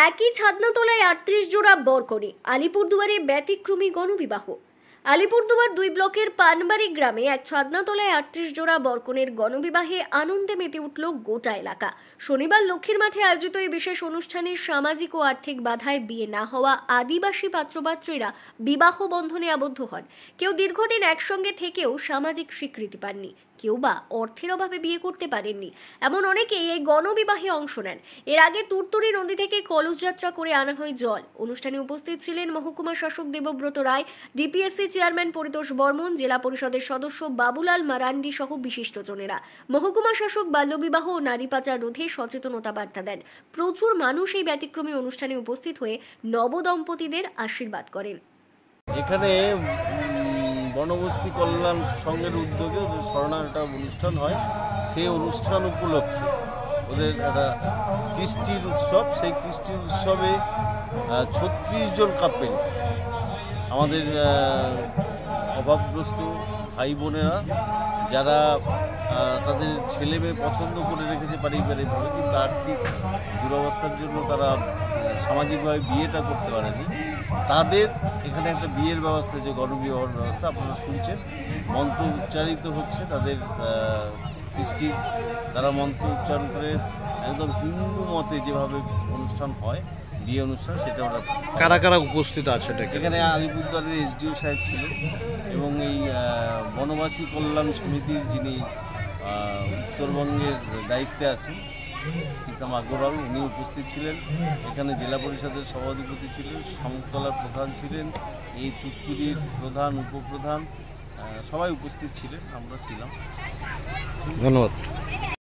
একই ছাদনাতলায় ৩৮ জোড়া বরকনে আলিপুরদুয়ারে ব্যতিক্রমী গণবিবাহ। আলিপুরদুয়ার ২ ব্লকের পানবাড়ি গ্রামে এক ছাদনাতলায় ৩৮ জোড়া বরকনের গণবিবাহে আনন্দে মেতে উঠল গোটা এলাকা। শনিবার লক্ষ্মীর মাঠে আয়োজিত এই বিশেষ অনুষ্ঠানে সামাজিক ও আর্থিক বাধায় বিয়ে না হওয়া আদিবাসী পাত্রপাত্রীরা বিবাহ বন্ধনে আবদ্ধ হন। কেউ দীর্ঘদিন একসঙ্গে থেকেও সামাজিক স্বীকৃতি পাননি, কেউ বা অর্থের অভাবে বিয়ে করতে পারেননি। এমন অনেকেই এই গণবিবাহে অংশ নেন। এর আগে তুরতুরি নদী থেকে কলস যাত্রা করে আনা হয় জল। অনুষ্ঠানে উপস্থিত ছিলেন মহকুমা শাসক দেবব্রত রায়, ডিপিএসসি চেয়ারম্যান পরিতোষ বর্মন, জেলা পরিষদের সদস্য বাবুলাল মারান্ডি সহ বিশিষ্টজনেরা। মহকুমা শাসক বাল্যবিবাহ ও নারী পাচার রোধে সচেতনতা বার্তা দেন। প্রচুর মানুষ এই ব্যতিক্রমী অনুষ্ঠানে উপস্থিত হয়ে নবদম্পতিদের আশীর্বাদ করেন। এখানে বনবস্তি কল্যাণ সংঘের উদ্যোগে স্মরণার একটা অনুষ্ঠান হয়। সেই অনুষ্ঠান উপলক্ষে ওদের একটা কৃষ্টির উৎসব। সেই কৃষ্টির উৎসবে ৩৬ জন কাপেল, আমাদের অভাবগ্রস্ত ভাই বোনেরা যারা তাদের ছেলে মেয়ে পছন্দ করে রেখেছে পারিবারিকভাবে, কিন্তু আর্থিক দুরবস্থার জন্য তারা সামাজিকভাবে বিয়েটা করতে পারেনি, তাদের এখানে একটা বিয়ের ব্যবস্থা, যে গণবিবাহের ব্যবস্থা আপনারা শুনছেন, মন্ত্র উচ্চারিত হচ্ছে। তাদের কৃষ্টির তারা মন্ত্র উচ্চারণ করে একদম হিন্দু মতে যেভাবে অনুষ্ঠান হয় বিয়ে অনুষ্ঠান, সেটা ওরা। কারা কারা উপস্থিত আছে এখানে? আলিপুরদুয়ারের এসডিও সাহেব ছিলেন এবং এই বনবাসী কল্যাণ সমিতির যিনি উত্তরবঙ্গের দায়িত্বে আছেন কিসাম আগরওয়াল, উনি উপস্থিত ছিলেন। এখানে জেলা পরিষদের সভাধিপতি ছিলেন, শামুকতলার প্রধান ছিলেন, এই তুত্তুরির প্রধান, উপপ্রধান, সবাই উপস্থিত ছিলেন, আমরা ছিলাম। ধন্যবাদ।